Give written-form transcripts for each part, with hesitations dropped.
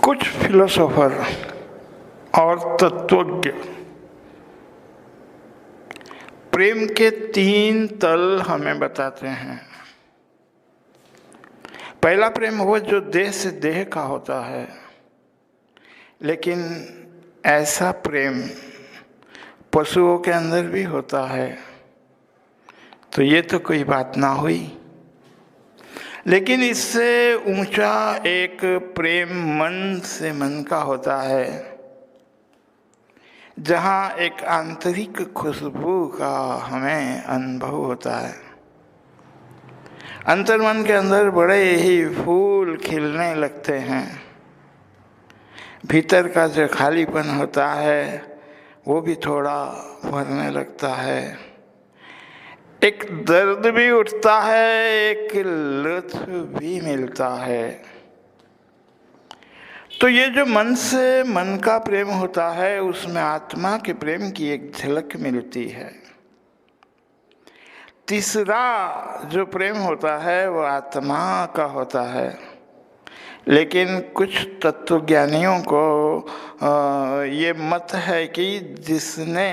कुछ फिलोसोफर और तत्वज्ञ प्रेम के 3 तल हमें बताते हैं। पहला प्रेम वो जो देह से देह का होता है, लेकिन ऐसा प्रेम पशुओं के अंदर भी होता है, तो ये तो कोई बात ना हुई। लेकिन इससे ऊंचा एक प्रेम मन से मन का होता है, जहाँ एक आंतरिक खुशबू का हमें अनुभव होता है। अंतर्मन के अंदर बड़े ही फूल खिलने लगते हैं। भीतर का जो खालीपन होता है वो भी थोड़ा भरने लगता है। एक दर्द भी उठता है, एक लुत्फ भी मिलता है। तो ये जो मन से मन का प्रेम होता है, उसमें आत्मा के प्रेम की एक झलक मिलती है। तीसरा जो प्रेम होता है वो आत्मा का होता है, लेकिन कुछ तत्वज्ञानियों को ये मत है कि जिसने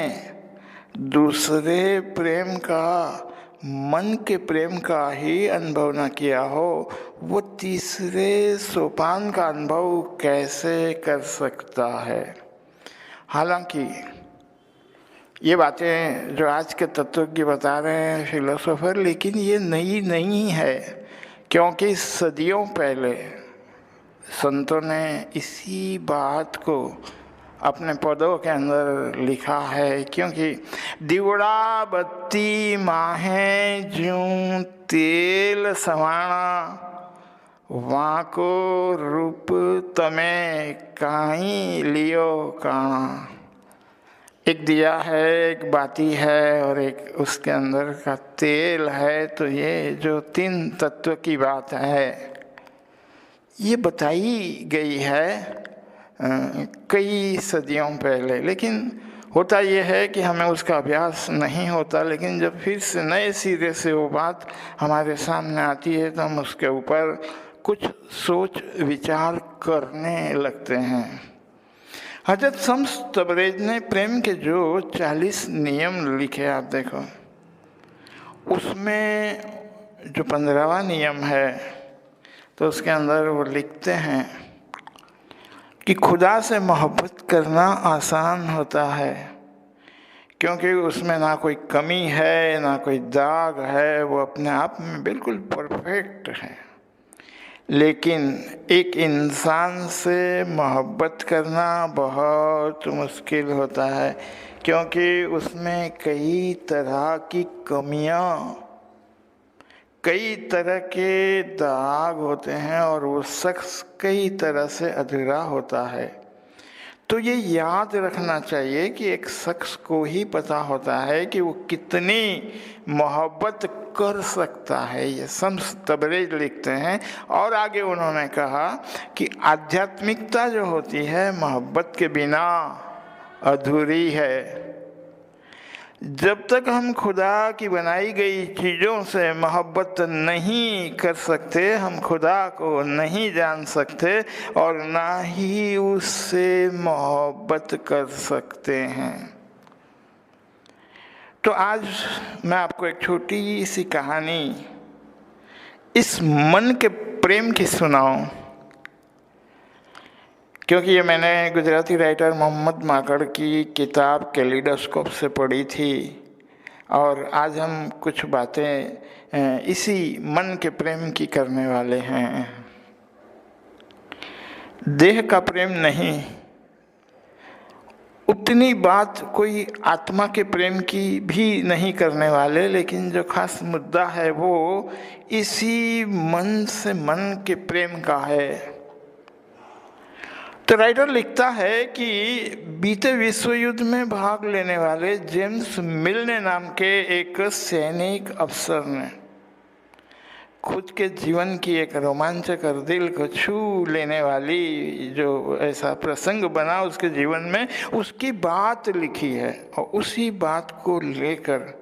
दूसरे प्रेम का, मन के प्रेम का ही अनुभव न किया हो, वो तीसरे सोपान का अनुभव कैसे कर सकता है। हालांकि ये बातें जो आज के तत्वज्ञ बता रहे हैं फिलोसोफर, लेकिन ये नई नहीं है, क्योंकि सदियों पहले संतों ने इसी बात को अपने पदों के अंदर लिखा है। क्योंकि दिवड़ा बत्ती माहे ज्यों तेल सवाणा, वाको रूप तमे काई लियो काणा। एक दिया है, एक बाती है और एक उसके अंदर का तेल है। तो ये जो 3 तत्व की बात है, ये बताई गई है कई सदियों पहले। लेकिन होता यह है कि हमें उसका अभ्यास नहीं होता। लेकिन जब फिर से नए सिरे से वो बात हमारे सामने आती है, तो हम उसके ऊपर कुछ सोच विचार करने लगते हैं। हजरत शम्स तबरेज ने प्रेम के जो 40 नियम लिखे, आप देखो, उसमें जो 15वां नियम है, तो उसके अंदर वो लिखते हैं कि खुदा से मोहब्बत करना आसान होता है, क्योंकि उसमें ना कोई कमी है ना कोई दाग है, वो अपने आप में बिल्कुल परफेक्ट है। लेकिन एक इंसान से मोहब्बत करना बहुत मुश्किल होता है, क्योंकि उसमें कई तरह की कमियां, कई तरह के दाग होते हैं और वो शख्स कई तरह से अधूरा होता है। तो ये याद रखना चाहिए कि एक शख्स को ही पता होता है कि वो कितनी मोहब्बत कर सकता है। ये शम्स तबरेज लिखते हैं। और आगे उन्होंने कहा कि आध्यात्मिकता जो होती है मोहब्बत के बिना अधूरी है। जब तक हम खुदा की बनाई गई चीज़ों से मोहब्बत नहीं कर सकते, हम खुदा को नहीं जान सकते और ना ही उससे मोहब्बत कर सकते हैं। तो आज मैं आपको एक छोटी सी कहानी इस मन के प्रेम की सुनाऊं, क्योंकि ये मैंने गुजराती राइटर मोहम्मद माकड़ की किताब कैलिडोस्कोप से पढ़ी थी। और आज हम कुछ बातें इसी मन के प्रेम की करने वाले हैं। देह का प्रेम नहीं, उतनी बात कोई आत्मा के प्रेम की भी नहीं करने वाले, लेकिन जो खास मुद्दा है वो इसी मन से मन के प्रेम का है। तो राइटर लिखता है कि बीते विश्व युद्ध में भाग लेने वाले जेम्स मिल्ने नाम के एक सैनिक अफसर ने खुद के जीवन की एक रोमांचकर, दिल को छू लेने वाली जो ऐसा प्रसंग बना उसके जीवन में, उसकी बात लिखी है। और उसी बात को लेकर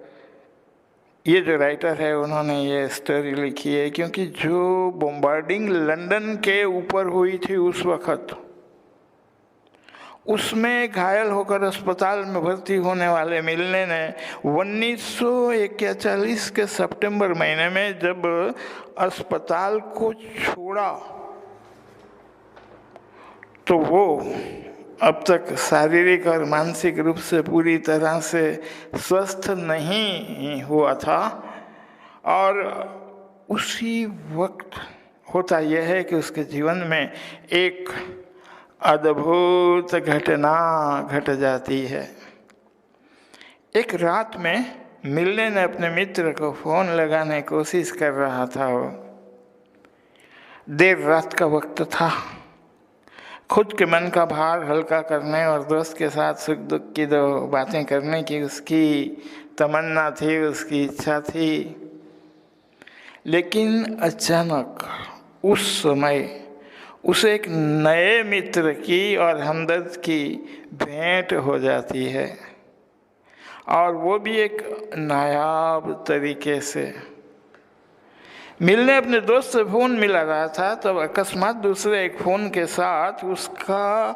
ये जो राइटर है उन्होंने ये स्टोरी लिखी है। क्योंकि जो बॉम्बार्डिंग लंदन के ऊपर हुई थी उस वक़्त, उसमें घायल होकर अस्पताल में भर्ती होने वाले मिलने ने 1941 के सितंबर महीने में जब अस्पताल को छोड़ा तो वो अब तक शारीरिक और मानसिक रूप से पूरी तरह से स्वस्थ नहीं हुआ था। और उसी वक्त होता यह है कि उसके जीवन में एक अद्भुत घटना घट जाती है। एक रात में मिलने ने अपने मित्र को फोन लगाने की कोशिश कर रहा था। वो देर रात का वक्त था। खुद के मन का भार हल्का करने और दोस्त के साथ सुख दुख की दो बातें करने की उसकी तमन्ना थी, उसकी इच्छा थी। लेकिन अचानक उस समय उसे एक नए मित्र की और हमदर्द की भेंट हो जाती है, और वो भी एक नायाब तरीके से। मिलने अपने दोस्त से फ़ोन मिला रहा था, तब अकस्मात दूसरे एक फ़ोन के साथ उसका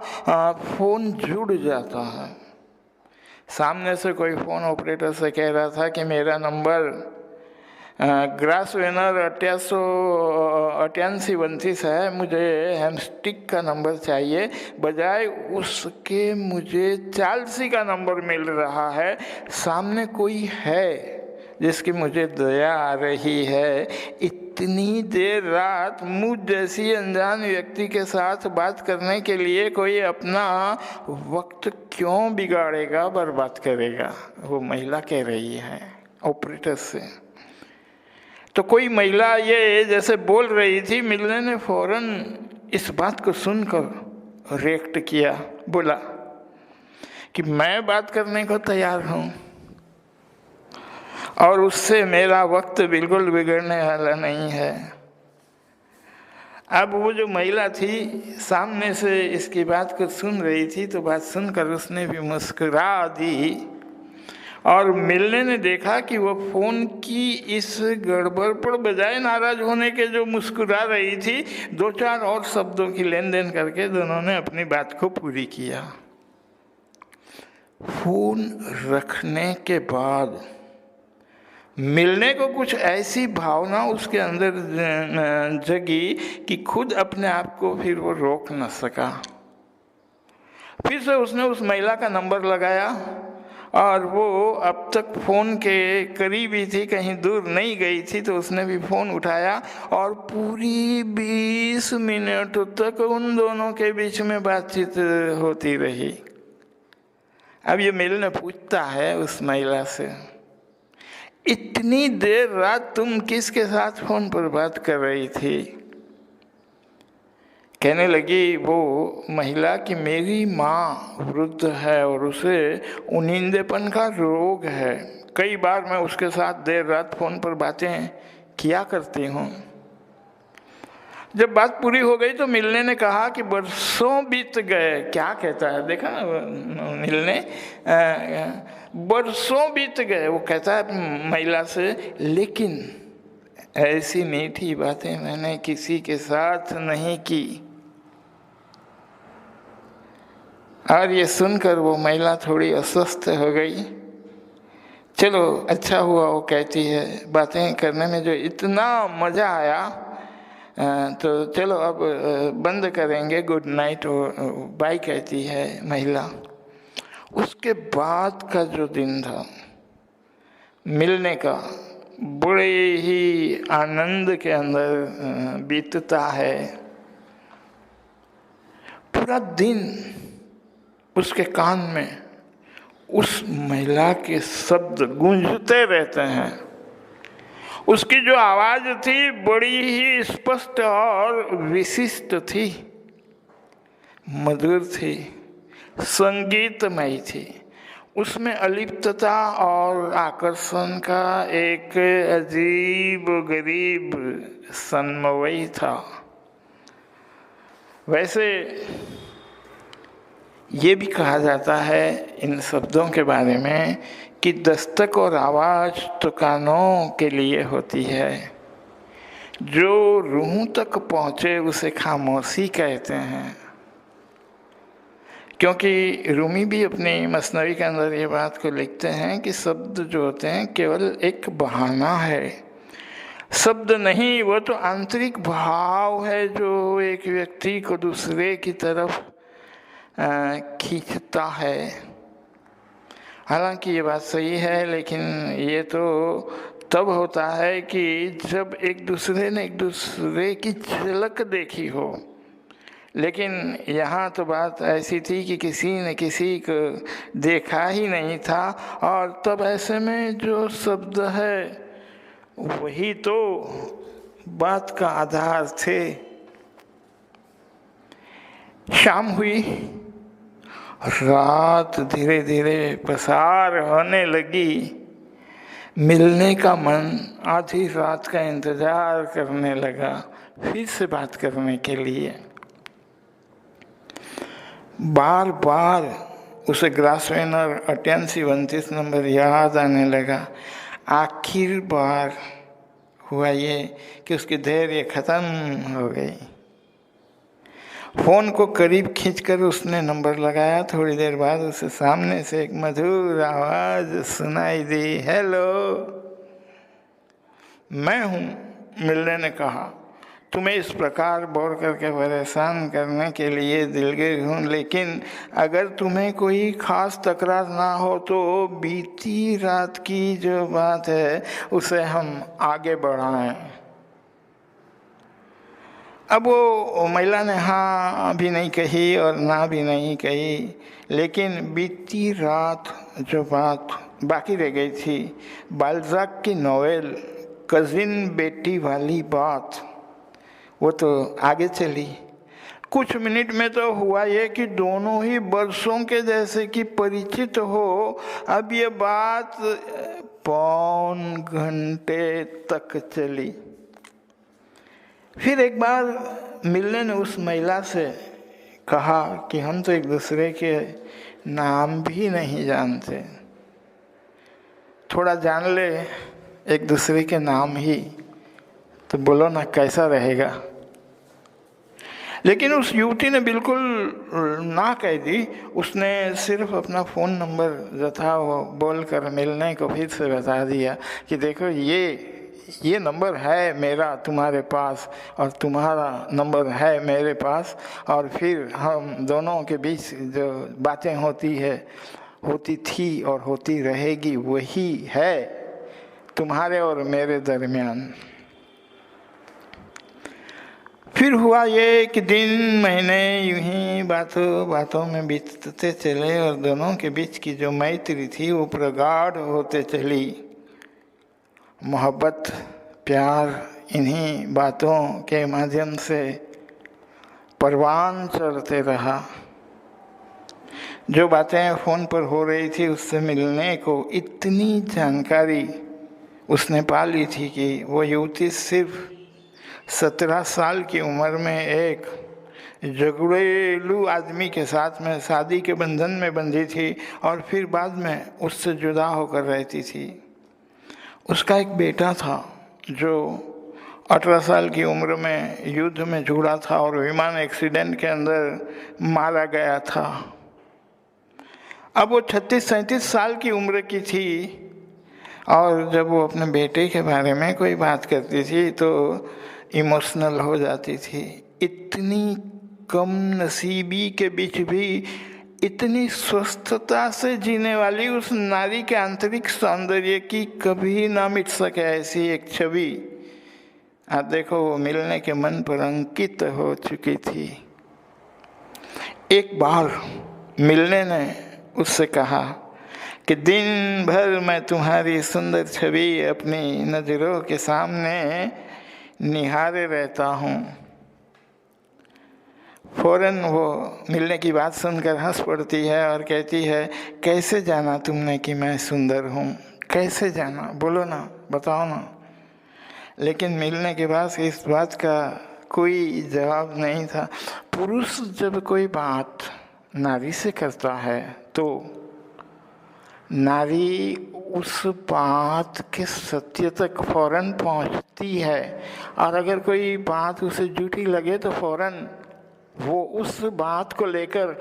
फ़ोन जुड़ जाता है। सामने से कोई फ़ोन ऑपरेटर से कह रहा था कि मेरा नंबर ग्रासवेनर 8838 है, मुझे हैमस्टिक का नंबर चाहिए। बजाय उसके मुझे चार्ल्सी का नंबर मिल रहा है। सामने कोई है जिसकी मुझे दया आ रही है। इतनी देर रात मुझ जैसी अनजान व्यक्ति के साथ बात करने के लिए कोई अपना वक्त क्यों बिगाड़ेगा, बर्बाद करेगा? वो महिला कह रही है ऑपरेटर से। तो कोई महिला ये जैसे बोल रही थी, मिलने ने फौरन इस बात को सुनकर रिएक्ट किया, बोला कि मैं बात करने को तैयार हूँ और उससे मेरा वक्त बिल्कुल बिगड़ने वाला नहीं है। अब वो जो महिला थी सामने से इसकी बात को सुन रही थी, तो बात सुनकर उसने भी मुस्कुरा दी। और मिलने ने देखा कि वो फ़ोन की इस गड़बड़ पर बजाय नाराज होने के जो मुस्कुरा रही थी, दो चार और शब्दों की लेन देन करके दोनों ने अपनी बात को पूरी किया। फ़ोन रखने के बाद मिलने को कुछ ऐसी भावना उसके अंदर जगी कि खुद अपने आप को फिर वो रोक न सका। फिर से उसने उस महिला का नंबर लगाया, और वो अब तक फ़ोन के करीब ही थी, कहीं दूर नहीं गई थी। तो उसने भी फ़ोन उठाया और पूरी 20 मिनट तक उन दोनों के बीच में बातचीत होती रही। अब ये मिलने पूछता है उस महिला से, इतनी देर रात तुम किसके साथ फ़ोन पर बात कर रही थी? कहने लगी वो महिला कि मेरी माँ वृद्ध है और उसे उनींदेपन का रोग है। कई बार मैं उसके साथ देर रात फ़ोन पर बातें किया करती हूँ। जब बात पूरी हो गई तो मिलने ने कहा कि बरसों बीत गए। क्या कहता है देखा मिलने, बरसों बीत गए वो कहता है महिला से, लेकिन ऐसी मीठी बातें मैंने किसी के साथ नहीं की। और ये सुनकर वो महिला थोड़ी अस्वस्थ हो गई। चलो अच्छा हुआ, वो कहती है बातें करने में जो इतना मज़ा आया, तो चलो अब बंद करेंगे, गुड नाइट बाय कहती है महिला। उसके बाद का जो दिन था मिलने का, बड़े ही आनंद के अंदर बीतता है। पूरा दिन उसके कान में उस महिला के शब्द गूंजते रहते हैं। उसकी जो आवाज़ थी बड़ी ही स्पष्ट और विशिष्ट थी, मधुर थी, संगीतमयी थी। उसमें अलिप्तता और आकर्षण का एक अजीब गरीब समन्वय था। वैसे ये भी कहा जाता है इन शब्दों के बारे में कि दस्तक और आवाज़ तो कानों के लिए होती है, जो रूह तक पहुँचे उसे खामोशी कहते हैं। क्योंकि रूमी भी अपनी मसनवी के अंदर ये बात को लिखते हैं कि शब्द जो होते हैं केवल एक बहाना है, शब्द नहीं, वो तो आंतरिक भाव है जो एक व्यक्ति को दूसरे की तरफ खींचता है। हालांकि ये बात सही है, लेकिन ये तो तब होता है कि जब एक दूसरे ने एक दूसरे की झलक देखी हो। लेकिन यहाँ तो बात ऐसी थी कि किसी ने किसी को देखा ही नहीं था, और तब ऐसे में जो शब्द है वही तो बात का आधार थे। शाम हुई, रात धीरे धीरे पसार होने लगी। मिलने का मन आधी रात का इंतजार करने लगा फिर से बात करने के लिए। बार बार उसे ग्रासवेनर 88-29 नंबर याद आने लगा। आखिर बार हुआ ये कि उसकी धैर्य खत्म हो गई। फ़ोन को करीब खींचकर उसने नंबर लगाया। थोड़ी देर बाद उसे सामने से एक मधुर आवाज़ सुनाई दी। हेलो, मैं हूँ, मिलने ने कहा। तुम्हें इस प्रकार बोर करके परेशान करने के लिए दिलगिर हूँ, लेकिन अगर तुम्हें कोई ख़ास तकरार ना हो तो बीती रात की जो बात है उसे हम आगे बढ़ाएं। अब वो महिला ने हाँ भी नहीं कही और ना भी नहीं कही, लेकिन बीती रात जो बात बाकी रह गई थी, बाल्ज़ाक की नोवेल कज़िन बेटी वाली बात, वो तो आगे चली। कुछ मिनट में तो हुआ ये कि दोनों ही बरसों के जैसे कि परिचित हो। अब ये बात पौन घंटे तक चली। फिर एक बार मिलने ने उस महिला से कहा कि हम तो एक दूसरे के नाम भी नहीं जानते, थोड़ा जान ले एक दूसरे के नाम ही, तो बोलो ना कैसा रहेगा। लेकिन उस युवती ने बिल्कुल ना कह दी। उसने सिर्फ अपना फ़ोन नंबर जो था वो बोल कर मिलने को फिर से बता दिया कि देखो ये नंबर है मेरा तुम्हारे पास, और तुम्हारा नंबर है मेरे पास, और फिर हम दोनों के बीच जो बातें होती थी और होती रहेगी वही है तुम्हारे और मेरे दरमियान। फिर हुआ ये कि दिन महीने यूं ही बातों में बीतते चले और दोनों के बीच की जो मैत्री थी वो प्रगाढ़ होते चली। मोहब्बत, प्यार इन्हीं बातों के माध्यम से परवान चढ़ते रहा। जो बातें फ़ोन पर हो रही थी उससे मिलने को इतनी जानकारी उसने पा ली थी कि वो युवती सिर्फ 17 साल की उम्र में एक झगड़ेलू आदमी के साथ में शादी के बंधन में बंधी थी और फिर बाद में उससे जुदा होकर रहती थी। उसका एक बेटा था जो 18 साल की उम्र में युद्ध में जुड़ा था और विमान एक्सीडेंट के अंदर मारा गया था। अब वो 36-37 साल की उम्र की थी और जब वो अपने बेटे के बारे में कोई बात करती थी तो इमोशनल हो जाती थी। इतनी कम नसीबी के बीच भी इतनी स्वस्थता से जीने वाली उस नारी के आंतरिक सौंदर्य की कभी ना मिट सके ऐसी एक छवि आप देखो वो मिलने के मन पर अंकित हो चुकी थी। एक बार मिलने ने उससे कहा कि दिन भर मैं तुम्हारी सुंदर छवि अपनी नज़रों के सामने निहारे रहता हूँ। फौरन वो मिलने की बात सुनकर हंस पड़ती है और कहती है, कैसे जाना तुमने कि मैं सुंदर हूँ? कैसे जाना? बोलो ना, बताओ ना। लेकिन मिलने के बाद इस बात का कोई जवाब नहीं था। पुरुष जब कोई बात नारी से करता है तो नारी उस बात के सत्य तक फौरन पहुंचती है और अगर कोई बात उसे झूठी लगे तो फौरन वो उस बात को लेकर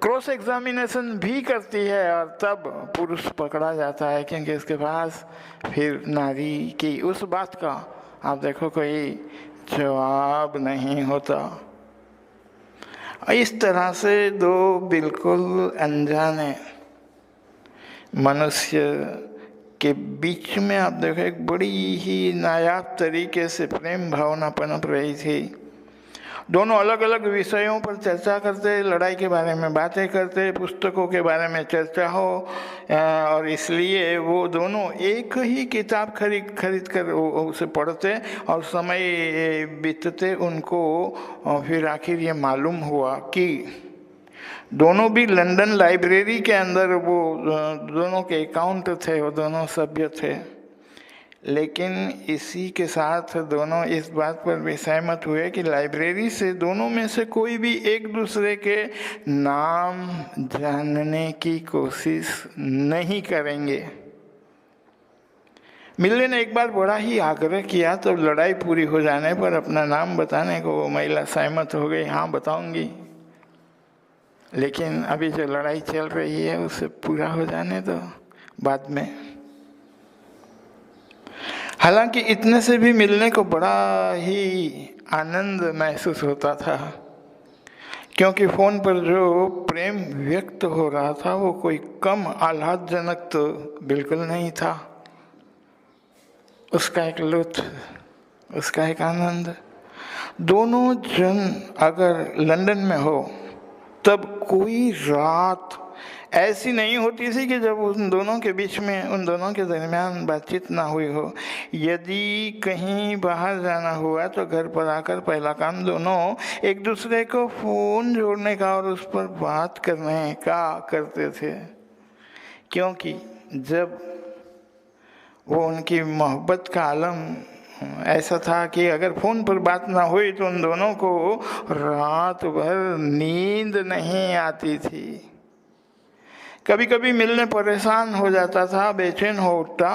क्रॉस एग्जामिनेशन भी करती है और तब पुरुष पकड़ा जाता है, क्योंकि उसके पास फिर नारी की उस बात का आप देखो कोई जवाब नहीं होता। इस तरह से दो बिल्कुल अनजाने मनुष्य के बीच में आप देखो एक बड़ी ही नायाब तरीके से प्रेम भावना पनप रही थी। दोनों अलग अलग विषयों पर चर्चा करते, लड़ाई के बारे में बातें करते, पुस्तकों के बारे में चर्चा हो, और इसलिए वो दोनों एक ही किताब खरीद कर उसे पढ़ते और समय बीतते उनको फिर आखिर ये मालूम हुआ कि दोनों भी लंदन लाइब्रेरी के अंदर वो दोनों के अकाउंट थे, वो दोनों सभ्य थे। लेकिन इसी के साथ दोनों इस बात पर भी सहमत हुए कि लाइब्रेरी से दोनों में से कोई भी एक दूसरे के नाम जानने की कोशिश नहीं करेंगे। मिल्ले ने एक बार बड़ा ही आग्रह किया, तो लड़ाई पूरी हो जाने पर अपना नाम बताने को वो महिला सहमत हो गई, हाँ बताऊंगी, लेकिन अभी जो लड़ाई चल रही है उसे पूरा हो जाने दो, बाद में। हालांकि इतने से भी मिलने को बड़ा ही आनंद महसूस होता था, क्योंकि फ़ोन पर जो प्रेम व्यक्त हो रहा था वो कोई कम आह्लादजनक तो बिल्कुल नहीं था। उसका एक लुत्फ, उसका एक आनंद। दोनों जन अगर लंदन में हो तब कोई रात ऐसी नहीं होती थी कि जब उन दोनों के बीच में, उन दोनों के दरमियान बातचीत ना हुई हो। यदि कहीं बाहर जाना हुआ तो घर पर आकर पहला काम दोनों एक दूसरे को फ़ोन जोड़ने का और उस पर बात करने का करते थे, क्योंकि जब वो उनकी मोहब्बत का आलम ऐसा था कि अगर फ़ोन पर बात ना हुई तो उन दोनों को रात भर नींद नहीं आती थी। कभी कभी मिलने परेशान हो जाता था, बेचैन हो उठता,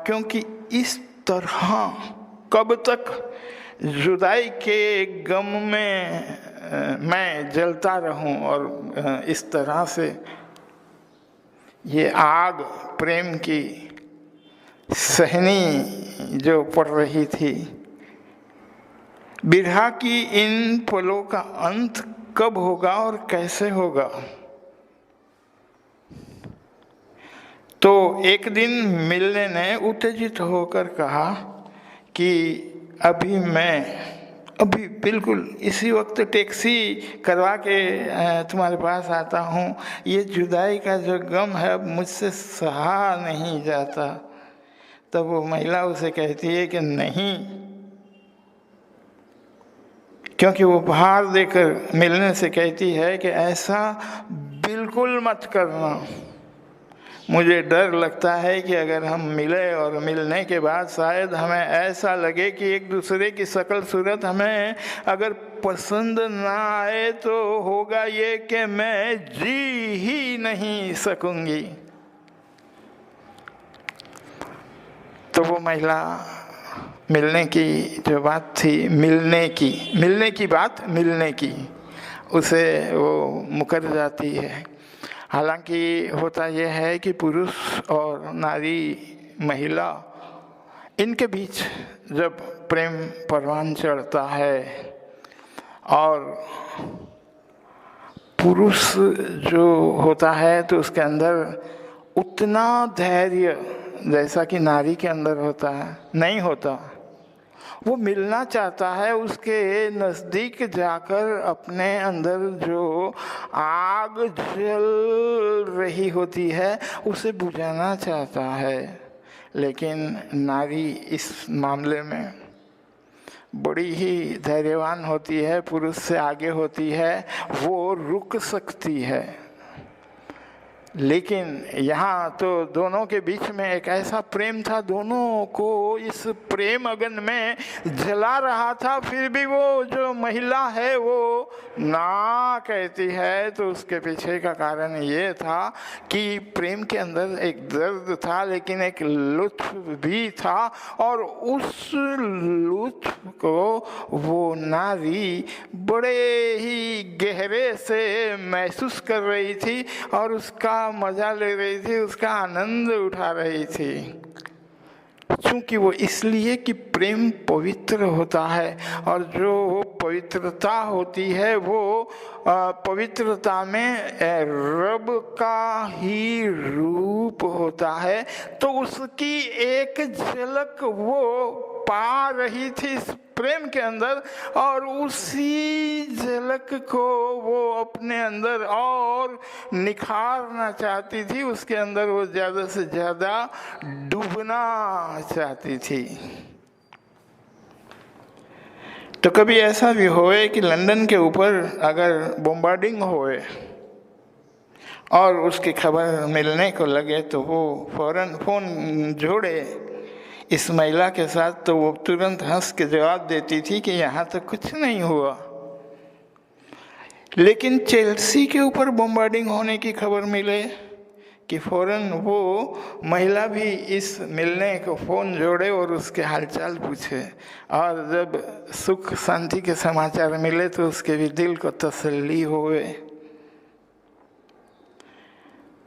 क्योंकि इस तरह कब तक जुदाई के गम में मैं जलता रहूं, और इस तरह से ये आग प्रेम की सहनी जो पड़ रही थी। बिरहा की इन पलों का अंत कब होगा और कैसे होगा? तो एक दिन मिलने ने उत्तेजित होकर कहा कि अभी बिल्कुल इसी वक्त टैक्सी करवा के तुम्हारे पास आता हूँ। ये जुदाई का जो गम है अब मुझसे सहा नहीं जाता। तब वो महिला उसे कहती है कि नहीं, क्योंकि वो बाहर देकर मिलने से कहती है कि ऐसा बिल्कुल मत करना। मुझे डर लगता है कि अगर हम मिले और मिलने के बाद शायद हमें ऐसा लगे कि एक दूसरे की शक्ल सूरत हमें अगर पसंद ना आए तो होगा ये कि मैं जी ही नहीं सकूंगी। तो वो महिला मिलने की जो बात थी, मिलने की उसे वो मुकर जाती है। हालांकि होता यह है कि पुरुष और नारी, महिला, इनके बीच जब प्रेम परवान चढ़ता है और पुरुष जो होता है तो उसके अंदर उतना धैर्य जैसा कि नारी के अंदर होता है नहीं होता। वो मिलना चाहता है, उसके नज़दीक जाकर अपने अंदर जो आग जल रही होती है उसे बुझाना चाहता है। लेकिन नारी इस मामले में बड़ी ही धैर्यवान होती है, पुरुष से आगे होती है, वो रुक सकती है। लेकिन यहाँ तो दोनों के बीच में एक ऐसा प्रेम था, दोनों को इस प्रेम अगन में जला रहा था, फिर भी वो जो महिला है वो ना कहती है। तो उसके पीछे का कारण ये था कि प्रेम के अंदर एक दर्द था, लेकिन एक लुत्फ भी था, और उस लुत्फ को वो नारी बड़े ही गहरे से महसूस कर रही थी और उसका मजा ले रही थी, उसका आनंद उठा रही थी। क्योंकि वो इसलिए कि प्रेम पवित्र होता है, और जो पवित्रता होती है वो पवित्रता में रब का ही रूप होता है। तो उसकी एक झलक वो पा रही थी इस प्रेम के अंदर, और उसी झलक को वो अपने अंदर और निखारना चाहती थी, उसके अंदर वो ज़्यादा से ज़्यादा डूबना चाहती थी। तो कभी ऐसा भी होए कि लंदन के ऊपर अगर बॉम्बार्डिंग होए और उसकी खबर मिलने को लगे तो वो फौरन फ़ोन जोड़े इस महिला के साथ, तो वो तुरंत हंस के जवाब देती थी कि यहाँ तो कुछ नहीं हुआ। लेकिन चेल्सी के ऊपर बॉम्बार्डिंग होने की खबर मिले कि फौरन वो महिला भी इस मिलने को फ़ोन जोड़े और उसके हालचाल पूछे, और जब सुख शांति के समाचार मिले तो उसके भी दिल को तसल्ली हुए।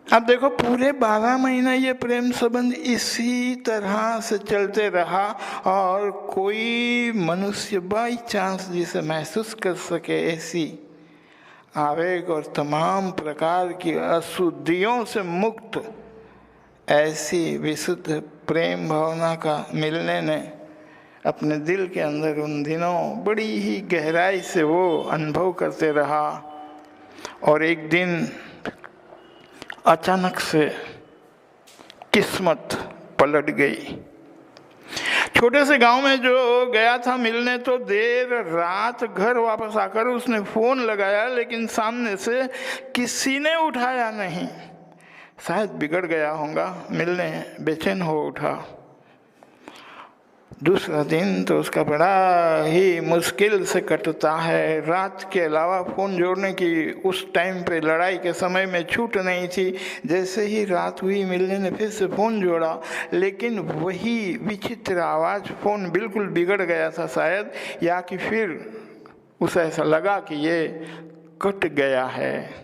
अब देखो, पूरे 12 महीना ये प्रेम संबंध इसी तरह से चलते रहा, और कोई मनुष्य बाई चांस जिसे महसूस कर सके ऐसी आवेग और तमाम प्रकार की अशुद्धियों से मुक्त ऐसी विशुद्ध प्रेम भावना का मिलने ने अपने दिल के अंदर उन दिनों बड़ी ही गहराई से वो अनुभव करते रहा। और एक दिन अचानक से किस्मत पलट गई। छोटे से गांव में जो गया था मिलने, तो देर रात घर वापस आकर उसने फ़ोन लगाया, लेकिन सामने से किसी ने उठाया नहीं। शायद बिगड़ गया होगा, मिलने बेचैन हो उठा। दूसरा दिन तो उसका बड़ा ही मुश्किल से कटता है। रात के अलावा फ़ोन जोड़ने की उस टाइम पे लड़ाई के समय में छूट नहीं थी। जैसे ही रात हुई मिलने ने फिर से फ़ोन जोड़ा, लेकिन वही विचित्र आवाज़। फ़ोन बिल्कुल बिगड़ गया था शायद, या कि फिर उसे ऐसा लगा कि ये कट गया है।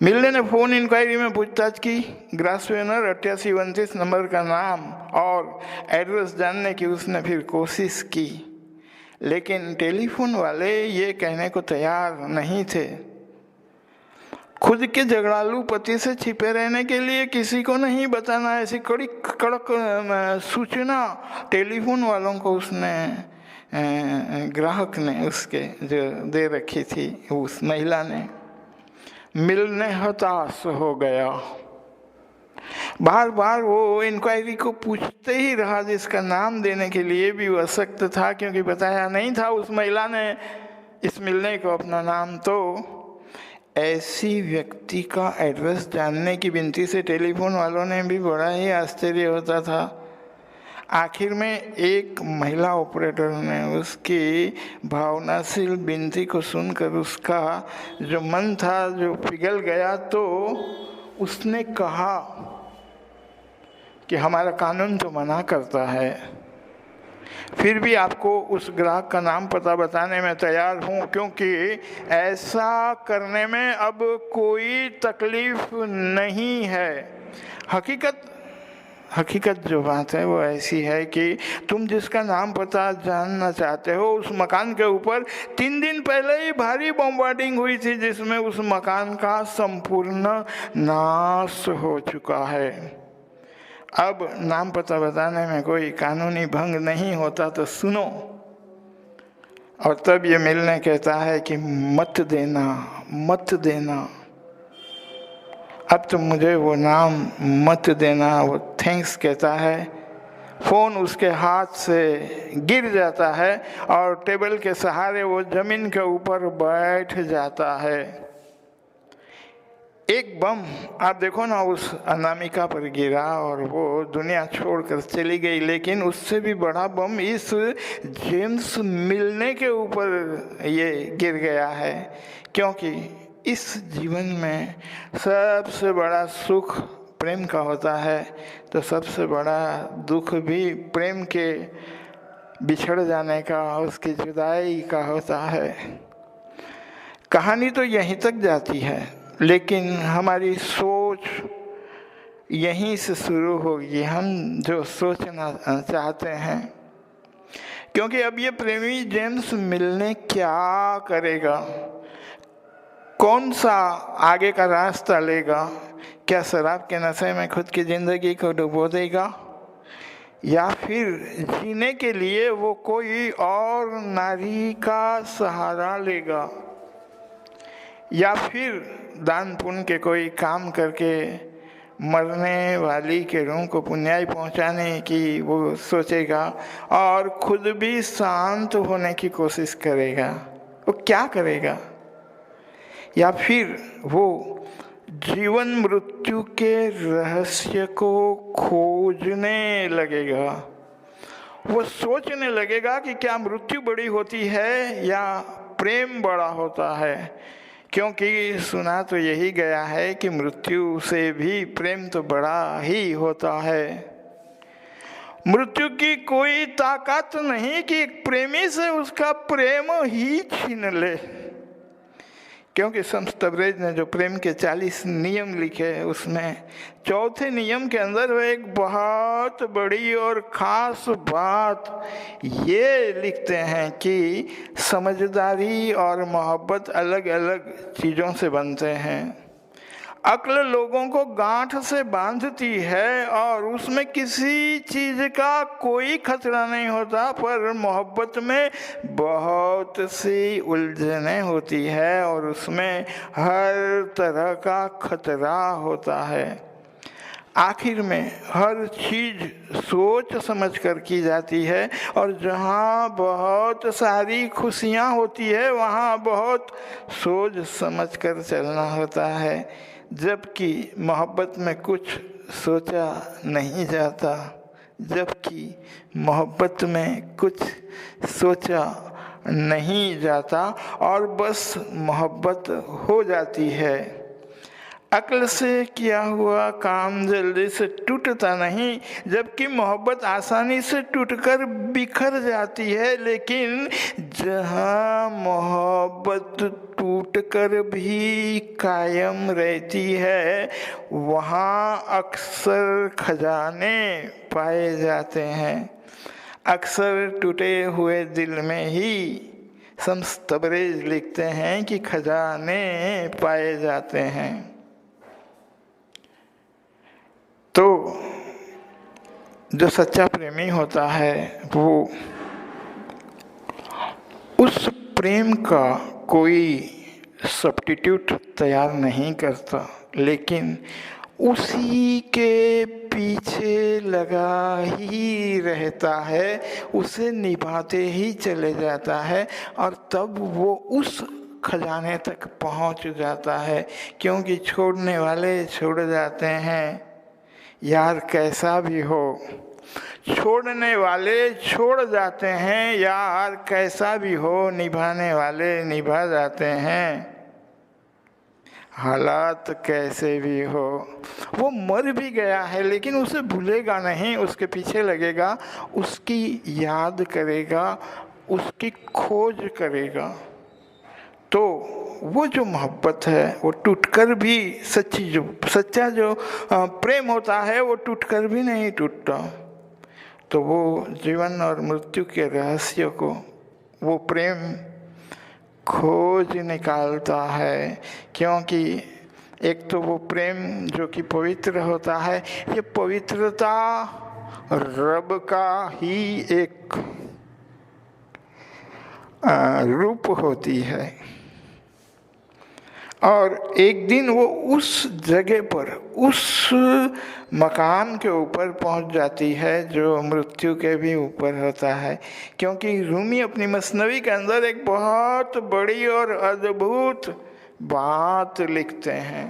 मिलने ने फ़ोन इंक्वायरी में पूछताछ की। ग्रासवेनर 8829 नंबर का नाम और एड्रेस जानने की उसने फिर कोशिश की, लेकिन टेलीफोन वाले ये कहने को तैयार नहीं थे। खुद के झगड़ालू पति से छिपे रहने के लिए किसी को नहीं बताना, ऐसी कड़ी कड़क सूचना टेलीफोन वालों को उसने ग्राहक ने उसके जो दे रखी थी उस महिला ने। मिलने हताश हो गया। बार बार वो इंक्वायरी को पूछते ही रहा, जिसका नाम देने के लिए भी वो अशक्त था, क्योंकि बताया नहीं था उस महिला ने इस मिलने को अपना नाम। तो ऐसी व्यक्ति का एड्रेस जानने की विनती से टेलीफोन वालों ने भी बड़ा ही आश्चर्य होता था। आखिर में एक महिला ऑपरेटर ने उसकी भावनाशील विनती को सुनकर उसका जो मन था जो पिघल गया, तो उसने कहा कि हमारा कानून तो मना करता है, फिर भी आपको उस ग्राहक का नाम पता बताने में तैयार हूँ, क्योंकि ऐसा करने में अब कोई तकलीफ नहीं है। हकीकत जो बात है वो ऐसी है कि तुम जिसका नाम पता जानना चाहते हो, उस मकान के ऊपर 3 दिन पहले ही भारी बॉम्बार्डिंग हुई थी, जिसमें उस मकान का संपूर्ण नाश हो चुका है। अब नाम पता बताने में कोई कानूनी भंग नहीं होता, तो सुनो। और तब ये मिलने कहता है कि मत देना, अब तो मुझे वो नाम मत देना। वो थैंक्स कहता है। फ़ोन उसके हाथ से गिर जाता है और टेबल के सहारे वो ज़मीन के ऊपर बैठ जाता है। एक बम आप देखो ना उस अनामिका पर गिरा और वो दुनिया छोड़कर चली गई, लेकिन उससे भी बड़ा बम इस जेम्स मिलने के ऊपर ये गिर गया है। क्योंकि इस जीवन में सबसे बड़ा सुख प्रेम का होता है, तो सबसे बड़ा दुख भी प्रेम के बिछड़ जाने का, उसकी जुदाई का होता है। कहानी तो यहीं तक जाती है, लेकिन हमारी सोच यहीं से शुरू होगी, हम जो सोचना चाहते हैं। क्योंकि अब ये प्रेमी जेम्स मिलने क्या करेगा, कौन सा आगे का रास्ता लेगा? क्या शराब के नशे में खुद की ज़िंदगी को डुबो देगा, या फिर जीने के लिए वो कोई और नारी का सहारा लेगा, या फिर दान पुण्य के कोई काम करके मरने वाली के रूह को पुण्याई पहुंचाने की वो सोचेगा और खुद भी शांत होने की कोशिश करेगा? वो क्या करेगा? या फिर वो जीवन मृत्यु के रहस्य को खोजने लगेगा? वो सोचने लगेगा कि क्या मृत्यु बड़ी होती है या प्रेम बड़ा होता है? क्योंकि सुना तो यही गया है कि मृत्यु से भी प्रेम तो बड़ा ही होता है। मृत्यु की कोई ताकत नहीं कि एक प्रेमी से उसका प्रेम ही छीन ले। क्योंकि संत तबरेज ने जो प्रेम के 40 नियम लिखे, उसमें चौथे नियम के अंदर वो एक बहुत बड़ी और ख़ास बात ये लिखते हैं कि समझदारी और मोहब्बत अलग अलग चीज़ों से बनते हैं। अक्ल लोगों को गांठ से बांधती है और उसमें किसी चीज़ का कोई खतरा नहीं होता, पर मोहब्बत में बहुत सी उलझनें होती है और उसमें हर तरह का खतरा होता है। आखिर में हर चीज़ सोच समझ कर की जाती है, और जहाँ बहुत सारी खुशियाँ होती है वहाँ बहुत सोच समझ कर चलना होता है। जबकि मोहब्बत में कुछ सोचा नहीं जाता, जबकि मोहब्बत में कुछ सोचा नहीं जाता और बस मोहब्बत हो जाती है। अक्ल से किया हुआ काम जल्दी से टूटता नहीं, जबकि मोहब्बत आसानी से टूटकर बिखर जाती है। लेकिन जहाँ मोहब्बत टूटकर भी कायम रहती है, वहाँ अक्सर खजाने पाए जाते हैं। अक्सर टूटे हुए दिल में ही संत तबरेज लिखते हैं कि खजाने पाए जाते हैं। तो जो सच्चा प्रेमी होता है वो उस प्रेम का कोई सब्स्टिट्यूट तैयार नहीं करता, लेकिन उसी के पीछे लगा ही रहता है, उसे निभाते ही चले जाता है और तब वो उस खजाने तक पहुंच जाता है। क्योंकि छोड़ने वाले छोड़ जाते हैं, यार कैसा भी हो, छोड़ने वाले छोड़ जाते हैं, यार कैसा भी हो, निभाने वाले निभा जाते हैं, हालात कैसे भी हो। वो मर भी गया है लेकिन उसे भूलेगा नहीं, उसके पीछे लगेगा, उसकी याद करेगा, उसकी खोज करेगा। तो वो जो मोहब्बत है वो टूटकर भी सच्चा जो प्रेम होता है वो टूटकर भी नहीं टूटता। तो वो जीवन और मृत्यु के रहस्य को वो प्रेम खोज निकालता है। क्योंकि एक तो वो प्रेम जो कि पवित्र होता है, ये पवित्रता रब का ही एक रूप होती है। और एक दिन वो उस जगह पर, उस मकान के ऊपर पहुंच जाती है जो मृत्यु के भी ऊपर होता है। क्योंकि रूमी अपनी मसनवी के अंदर एक बहुत बड़ी और अद्भुत बात लिखते हैं।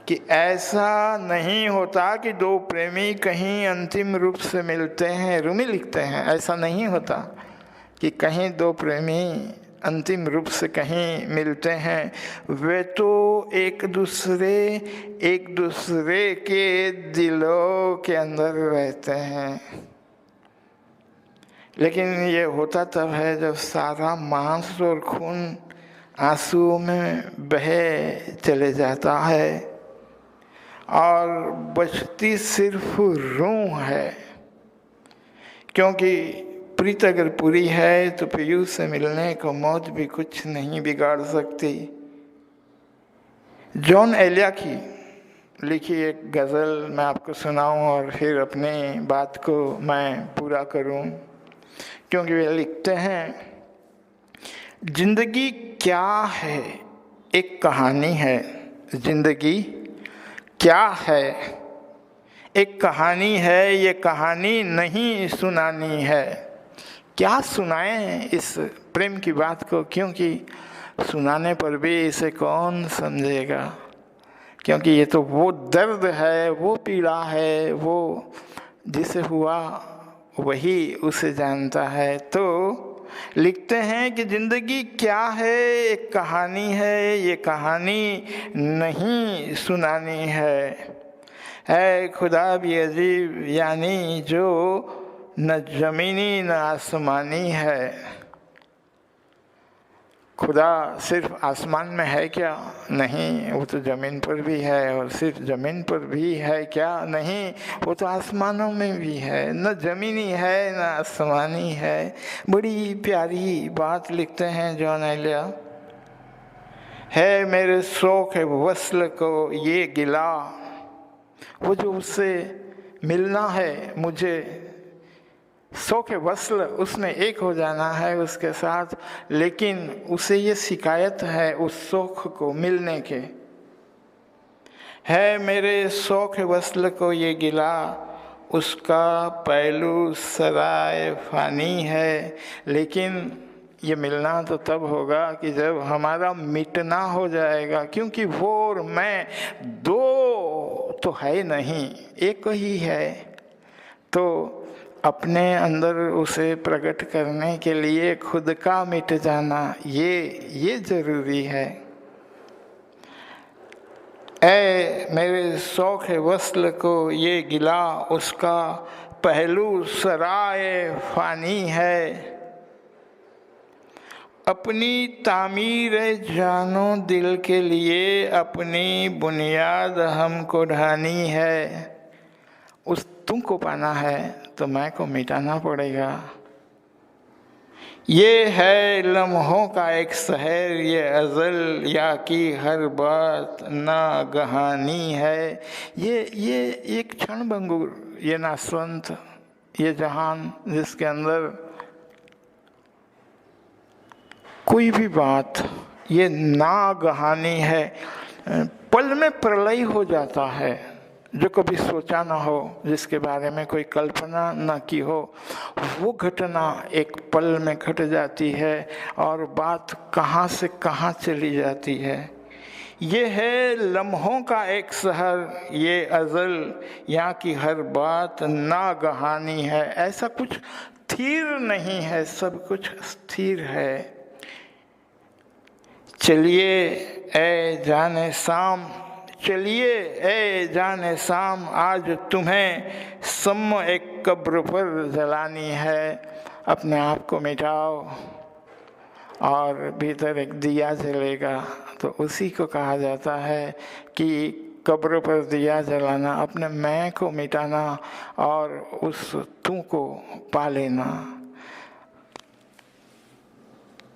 कि ऐसा नहीं होता कि दो प्रेमी कहीं अंतिम रूप से मिलते हैं। रूमी लिखते हैं ऐसा नहीं होता कि कहीं दो प्रेमी अंतिम रूप से कहीं मिलते हैं, वे तो एक दूसरे के दिलों के अंदर रहते हैं। लेकिन ये होता तब है जब सारा मांस और खून आंसुओं में बहे चले जाता है और बचती सिर्फ रूह है। क्योंकि प्रीत अगर पूरी है तो पीयूष से मिलने को मौत भी कुछ नहीं बिगाड़ सकती। जॉन एलिया की लिखी एक गज़ल मैं आपको सुनाऊं और फिर अपनी बात को मैं पूरा करूं, क्योंकि वे लिखते हैं, जिंदगी क्या है एक कहानी है। जिंदगी क्या है एक कहानी है, ये कहानी नहीं सुनानी है। क्या सुनाएं इस प्रेम की बात को, क्योंकि सुनाने पर भी इसे कौन समझेगा। क्योंकि ये तो वो दर्द है, वो पीड़ा है, वो जिसे हुआ वही उसे जानता है। तो लिखते हैं कि जिंदगी क्या है एक कहानी है, ये कहानी नहीं सुनानी है खुदा भी अजीब, यानी जो न ज़मीनी न आसमानी है। खुदा सिर्फ आसमान में है क्या? नहीं, वो तो ज़मीन पर भी है। और सिर्फ ज़मीन पर भी है क्या? नहीं, वो तो आसमानों में भी है। न ज़मीनी है न आसमानी है। बड़ी प्यारी बात लिखते हैं जॉन एलिया। है मेरे शौक़ वस्ल को ये गिला, वो जो उससे मिलना है मुझे, शौक़ वस्ल उसमें एक हो जाना है उसके साथ, लेकिन उसे ये शिकायत है उस शौक़ को मिलने के। है मेरे शौक़ वस्ल को ये गिला, उसका पहलू सराय फ़ानी है। लेकिन ये मिलना तो तब होगा कि जब हमारा मिटना हो जाएगा, क्योंकि वो और मैं दो तो है नहीं, एक ही है। तो अपने अंदर उसे प्रकट करने के लिए खुद का मिट जाना ये ज़रूरी है। ऐ मेरे शौक़ वस्ल को ये गिला, उसका पहलू सराय फ़ानी है। अपनी तामीर जानो दिल के लिए अपनी बुनियाद हमको ढानी है। उस तुमको पाना है तो मैं को मिटाना पड़ेगा। ये है लम्हों का एक शहर, ये अज़ल या की हर बात नागहानी है। ये एक क्षण भंगुर, ये नासवंत, ये जहान जिसके अंदर कोई भी बात ये नागहानी है। पल में प्रलय हो जाता है, जो कभी सोचा ना हो, जिसके बारे में कोई कल्पना ना की हो, वो घटना एक पल में घट जाती है और बात कहाँ से कहाँ चली जाती है। ये है लम्हों का एक शहर, ये अज़ल यहाँ की हर बात नागहानी है। ऐसा कुछ स्थिर नहीं है, सब कुछ स्थिर है। चलिए ए जाने शाम, चलिए ए जाने शाम, आज तुम्हें सम्म एक कब्र पर जलानी है। अपने आप को मिटाओ और भीतर एक दिया जलेगा। तो उसी को कहा जाता है कि कब्र पर दिया जलाना, अपने मैं को मिटाना और उस तू को पा लेना।